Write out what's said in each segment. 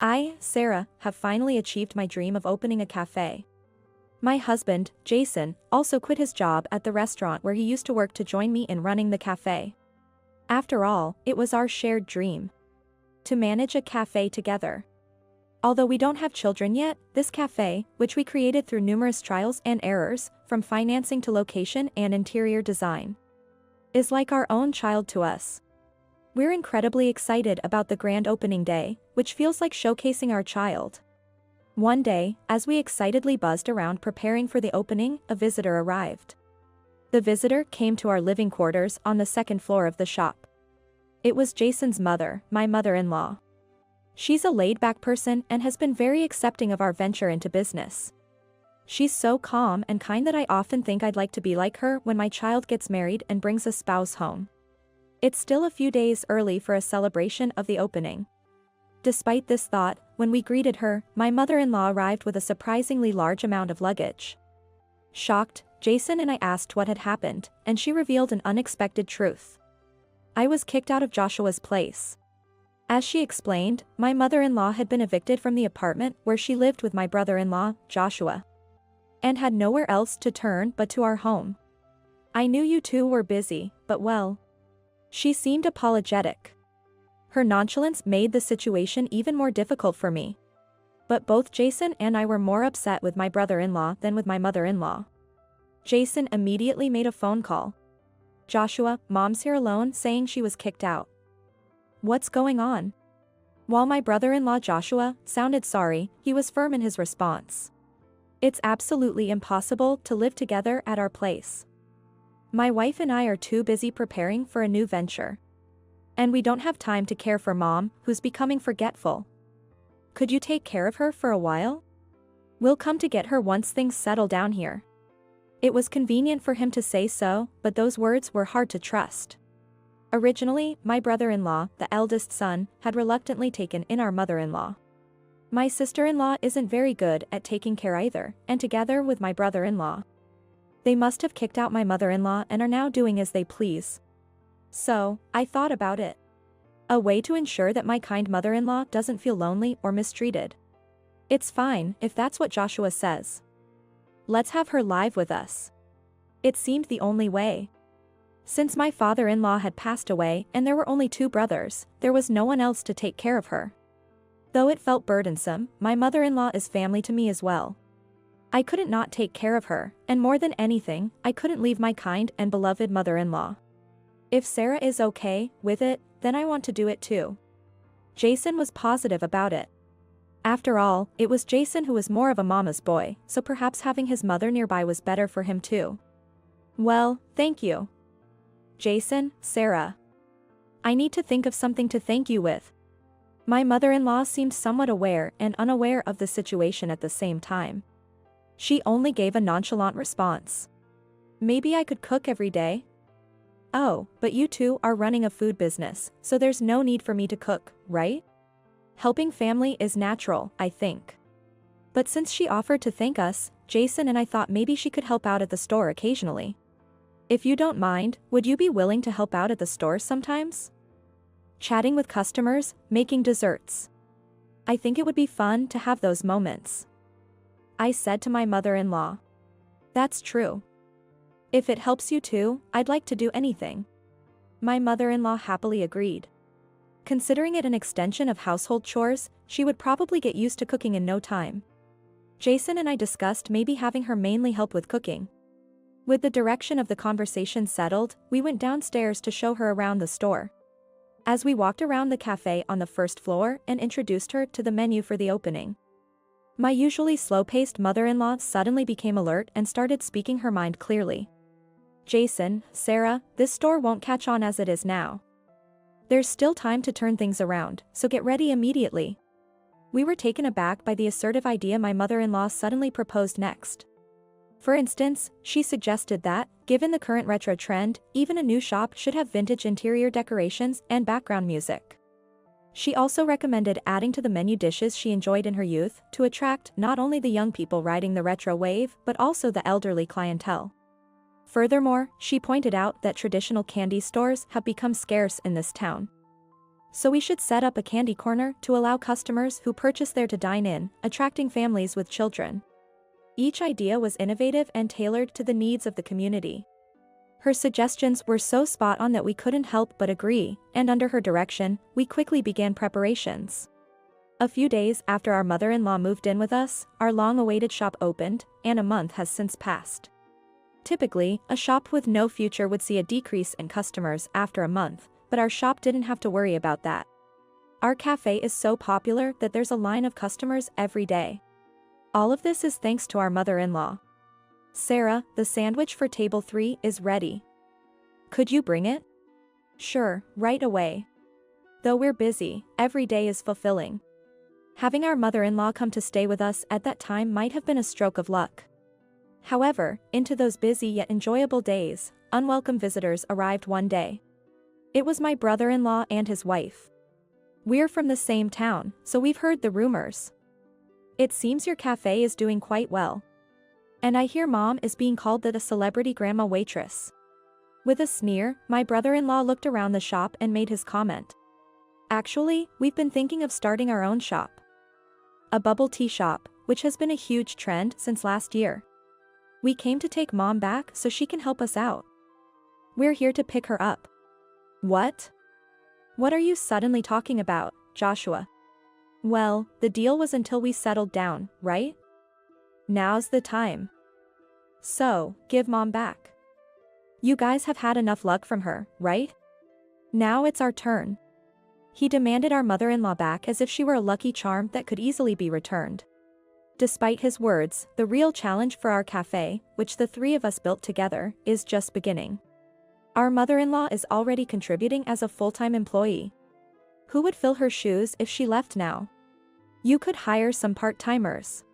I, Sarah, have finally achieved my dream of opening a cafe. My husband, Jason, also quit his job at the restaurant where he used to work to join me in running the cafe. After all, it was our shared dream to manage a cafe together. Although we don't have children yet, this cafe, which we created through numerous trials and errors, from financing to location and interior design, is like our own child to us. We're incredibly excited about the grand opening day, which feels like showcasing our child. One day, as we excitedly buzzed around preparing for the opening, a visitor arrived. The visitor came to our living quarters on the second floor of the shop. It was Jason's mother, my mother-in-law. She's a laid-back person and has been very accepting of our venture into business. She's so calm and kind that I often think I'd like to be like her when my child gets married and brings a spouse home. It's still a few days early for a celebration of the opening. Despite this thought, when we greeted her, my mother-in-law arrived with a surprisingly large amount of luggage. Shocked, Jason and I asked what had happened, and she revealed an unexpected truth. I was kicked out of Joshua's place. As she explained, my mother-in-law had been evicted from the apartment where she lived with my brother-in-law, Joshua, and had nowhere else to turn but to our home. I knew you two were busy, but well. She seemed apologetic. Her nonchalance made the situation even more difficult for me. But both Jason and I were more upset with my brother-in-law than with my mother-in-law. Jason immediately made a phone call. Joshua, Mom's here alone saying she was kicked out. What's going on? While my brother-in-law Joshua sounded sorry, he was firm in his response. It's absolutely impossible to live together at our place. My wife and I are too busy preparing for a new venture. And we don't have time to care for Mom, who's becoming forgetful. Could you take care of her for a while? We'll come to get her once things settle down here. It was convenient for him to say so, but those words were hard to trust. Originally, my brother-in-law, the eldest son, had reluctantly taken in our mother-in-law. My sister-in-law isn't very good at taking care either, and together with my brother-in-law, they must have kicked out my mother-in-law and are now doing as they please. So, I thought about it. A way to ensure that my kind mother-in-law doesn't feel lonely or mistreated. It's fine if that's what Joshua says. Let's have her live with us. It seemed the only way. Since my father-in-law had passed away and there were only 2 brothers, there was no one else to take care of her. Though it felt burdensome, my mother-in-law is family to me as well. I couldn't not take care of her, and more than anything, I couldn't leave my kind and beloved mother-in-law. If Sarah is okay with it, then I want to do it too. Jason was positive about it. After all, it was Jason who was more of a mama's boy, so perhaps having his mother nearby was better for him too. Well, thank you. Jason, Sarah. I need to think of something to thank you with. My mother-in-law seemed somewhat aware and unaware of the situation at the same time. She only gave a nonchalant response. Maybe I could cook every day? Oh, but you two are running a food business, so there's no need for me to cook, right? Helping family is natural, I think. But since she offered to thank us, Jason and I thought maybe she could help out at the store occasionally. If you don't mind, would you be willing to help out at the store sometimes? Chatting with customers, making desserts. I think it would be fun to have those moments. I said to my mother-in-law. That's true. If it helps you too, I'd like to do anything. My mother-in-law happily agreed. Considering it an extension of household chores, she would probably get used to cooking in no time. Jason and I discussed maybe having her mainly help with cooking. With the direction of the conversation settled, we went downstairs to show her around the store. As we walked around the cafe on the first floor and introduced her to the menu for the opening, my usually slow-paced mother-in-law suddenly became alert and started speaking her mind clearly. Jason, Sarah, this store won't catch on as it is now. There's still time to turn things around, so get ready immediately. We were taken aback by the assertive idea my mother-in-law suddenly proposed next. For instance, she suggested that, given the current retro trend, even a new shop should have vintage interior decorations and background music. She also recommended adding to the menu dishes she enjoyed in her youth to attract not only the young people riding the retro wave but also the elderly clientele. Furthermore, she pointed out that traditional candy stores have become scarce in this town. So we should set up a candy corner to allow customers who purchase there to dine in, attracting families with children. Each idea was innovative and tailored to the needs of the community. Her suggestions were so spot on that we couldn't help but agree, and under her direction, we quickly began preparations. A few days after our mother-in-law moved in with us, our long-awaited shop opened, and a month has since passed. Typically, a shop with no future would see a decrease in customers after a month, but our shop didn't have to worry about that. Our cafe is so popular that there's a line of customers every day. All of this is thanks to our mother-in-law. Sarah, the sandwich for table 3 is ready. Could you bring it? Sure, right away. Though we're busy, every day is fulfilling. Having our mother-in-law come to stay with us at that time might have been a stroke of luck. However, into those busy yet enjoyable days, unwelcome visitors arrived one day. It was my brother-in-law and his wife. We're from the same town, so we've heard the rumors. It seems your cafe is doing quite well. And I hear Mom is being called a celebrity grandma waitress. With a sneer, my brother-in-law looked around the shop and made his comment. Actually, we've been thinking of starting our own shop. A bubble tea shop, which has been a huge trend since last year. We came to take Mom back so she can help us out. We're here to pick her up. What? What are you suddenly talking about, Joshua? Well, the deal was until we settled down, right? Now's the time. So, give Mom back. You guys have had enough luck from her, right? Now it's our turn. He demanded our mother-in-law back as if she were a lucky charm that could easily be returned. Despite his words, the real challenge for our cafe, which the three of us built together, is just beginning. Our mother-in-law is already contributing as a full-time employee. Who would fill her shoes if she left now? You could hire some part-timers.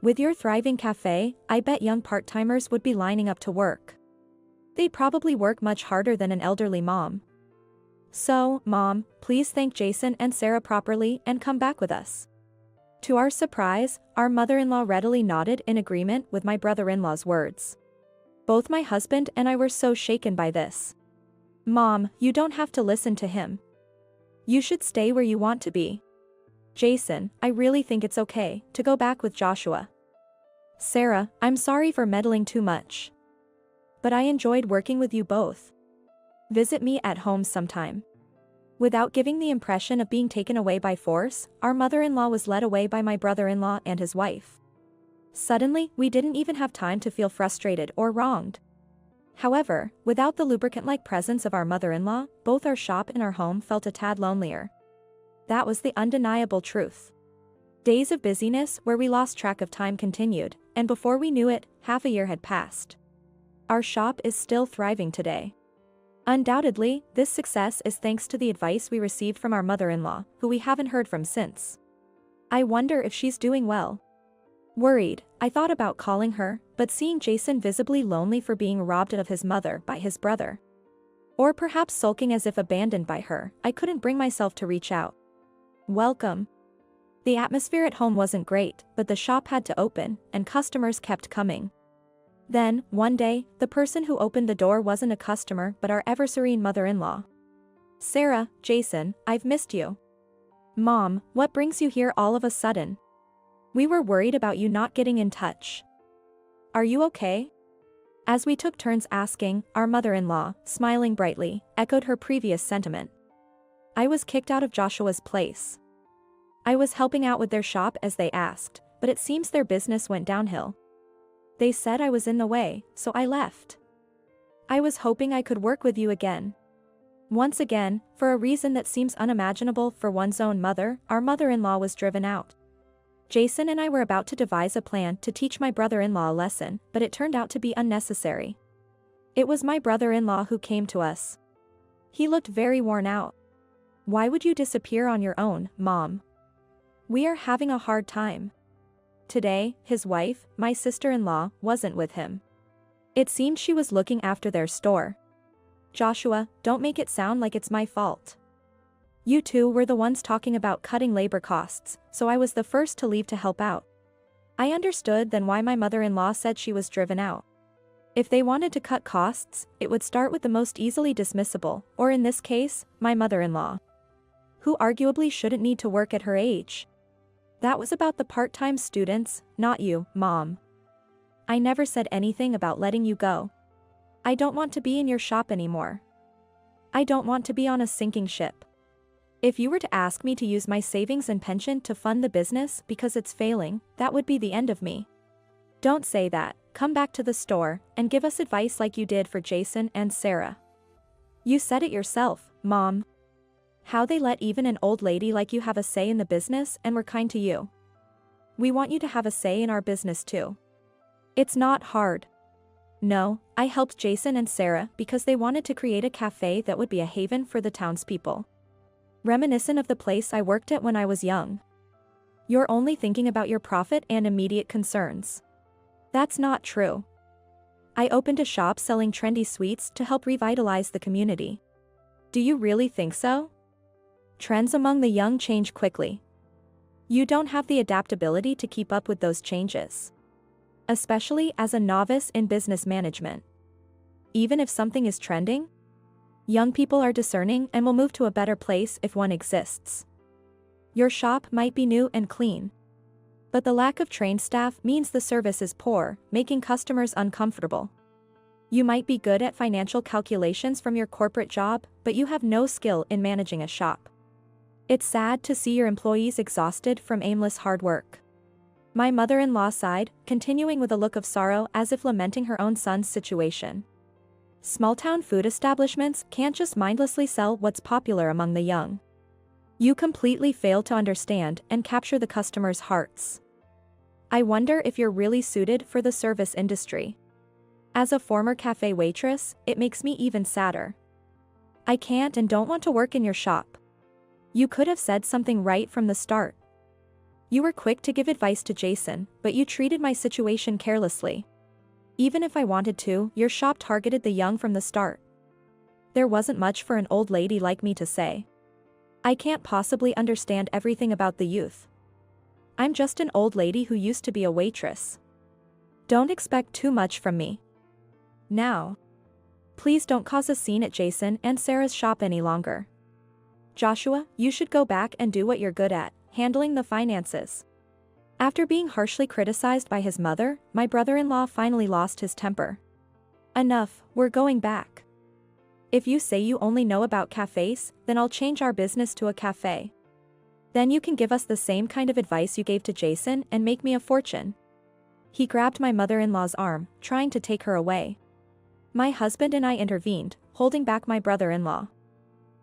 With your thriving cafe, I bet young part-timers would be lining up to work. They'd probably work much harder than an elderly mom. So, Mom, please thank Jason and Sarah properly and come back with us. To our surprise, our mother-in-law readily nodded in agreement with my brother-in-law's words. Both my husband and I were so shaken by this. Mom, you don't have to listen to him. You should stay where you want to be. Jason, I really think it's okay to go back with Joshua. Sarah, I'm sorry for meddling too much. But I enjoyed working with you both. Visit me at home sometime. Without giving the impression of being taken away by force, our mother-in-law was led away by my brother-in-law and his wife. Suddenly, we didn't even have time to feel frustrated or wronged. However, without the lubricant-like presence of our mother-in-law, both our shop and our home felt a tad lonelier. That was the undeniable truth. Days of busyness where we lost track of time continued, and before we knew it, half a year had passed. Our shop is still thriving today. Undoubtedly, this success is thanks to the advice we received from our mother-in-law, who we haven't heard from since. I wonder if she's doing well. Worried, I thought about calling her, but seeing Jason visibly lonely for being robbed of his mother by his brother, or perhaps sulking as if abandoned by her, I couldn't bring myself to reach out. Welcome. The atmosphere at home wasn't great, but the shop had to open, and customers kept coming. Then, one day, the person who opened the door wasn't a customer but our ever-serene mother-in-law. Sarah, Jason, I've missed you. Mom, what brings you here all of a sudden? We were worried about you not getting in touch. Are you okay? As we took turns asking, our mother-in-law, smiling brightly, echoed her previous sentiment. I was kicked out of Joshua's place. I was helping out with their shop as they asked, but it seems their business went downhill. They said I was in the way, so I left. I was hoping I could work with you again. Once again, for a reason that seems unimaginable for one's own mother, our mother-in-law was driven out. Jason and I were about to devise a plan to teach my brother-in-law a lesson, but it turned out to be unnecessary. It was my brother-in-law who came to us. He looked very worn out. Why would you disappear on your own, Mom? We are having a hard time. Today, his wife, my sister-in-law, wasn't with him. It seemed she was looking after their store. Joshua, don't make it sound like it's my fault. You two were the ones talking about cutting labor costs, so I was the first to leave to help out. I understood then why my mother-in-law said she was driven out. If they wanted to cut costs, it would start with the most easily dismissible, or in this case, my mother-in-law. who arguably shouldn't need to work at her age. That was about the part-time students, not you, Mom. I never said anything about letting you go. I don't want to be in your shop anymore. I don't want to be on a sinking ship. If you were to ask me to use my savings and pension to fund the business because it's failing, that would be the end of me. Don't say that. Come back to the store and give us advice like you did for Jason and Sarah. You said it yourself, Mom. How they let even an old lady like you have a say in the business and were kind to you. We want you to have a say in our business too. It's not hard. No, I helped Jason and Sarah because they wanted to create a cafe that would be a haven for the townspeople. Reminiscent of the place I worked at when I was young. You're only thinking about your profit and immediate concerns. That's not true. I opened a shop selling trendy sweets to help revitalize the community. Do you really think so? Trends among the young change quickly. You don't have the adaptability to keep up with those changes. Especially as a novice in business management. Even if something is trending, young people are discerning and will move to a better place if one exists. Your shop might be new and clean. But the lack of trained staff means the service is poor, making customers uncomfortable. You might be good at financial calculations from your corporate job, but you have no skill in managing a shop. It's sad to see your employees exhausted from aimless hard work. My mother-in-law sighed, continuing with a look of sorrow as if lamenting her own son's situation. Small-town food establishments can't just mindlessly sell what's popular among the young. You completely fail to understand and capture the customers' hearts. I wonder if you're really suited for the service industry. As a former cafe waitress, it makes me even sadder. I can't and don't want to work in your shop. You could have said something right from the start. You were quick to give advice to Jason, but you treated my situation carelessly. Even if I wanted to, your shop targeted the young from the start. There wasn't much for an old lady like me to say. I can't possibly understand everything about the youth. I'm just an old lady who used to be a waitress. Don't expect too much from me. Now. Please don't cause a scene at Jason and Sarah's shop any longer. Joshua, you should go back and do what you're good at, handling the finances. After being harshly criticized by his mother, my brother-in-law finally lost his temper. Enough, we're going back. If you say you only know about cafes, then I'll change our business to a cafe. Then you can give us the same kind of advice you gave to Jason and make me a fortune. He grabbed my mother-in-law's arm, trying to take her away. My husband and I intervened, holding back my brother-in-law.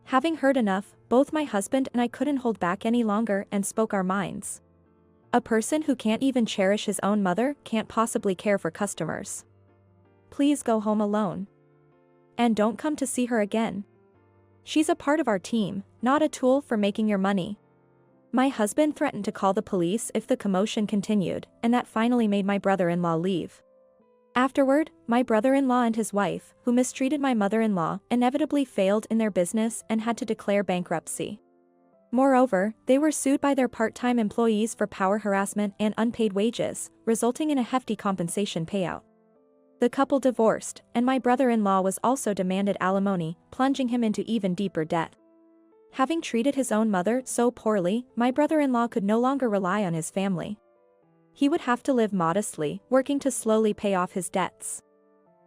Having heard enough, both my husband and I couldn't hold back any longer and spoke our minds. A person who can't even cherish his own mother can't possibly care for customers. Please go home alone. And don't come to see her again. She's a part of our team, not a tool for making your money. My husband threatened to call the police if the commotion continued, and that finally made my brother-in-law leave. Afterward, my brother-in-law and his wife, who mistreated my mother-in-law, inevitably failed in their business and had to declare bankruptcy. Moreover, they were sued by their part-time employees for power harassment and unpaid wages, resulting in a hefty compensation payout. The couple divorced, and my brother-in-law was also demanded alimony, plunging him into even deeper debt. Having treated his own mother so poorly, my brother-in-law could no longer rely on his family. He would have to live modestly, working to slowly pay off his debts.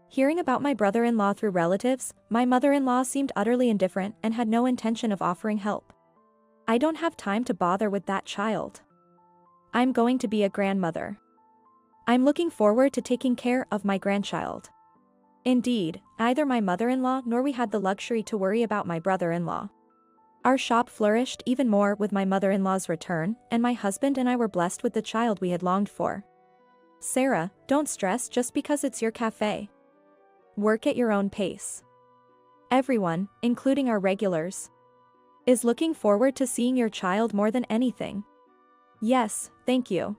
Hearing about my brother-in-law through relatives, my mother-in-law seemed utterly indifferent and had no intention of offering help. I don't have time to bother with that child. I'm going to be a grandmother. I'm looking forward to taking care of my grandchild. Indeed, neither my mother-in-law nor we had the luxury to worry about my brother-in-law. Our shop flourished even more with my mother-in-law's return, and my husband and I were blessed with the child we had longed for. Sarah, don't stress just because it's your cafe. Work at your own pace. Everyone, including our regulars, is looking forward to seeing your child more than anything. Yes, thank you.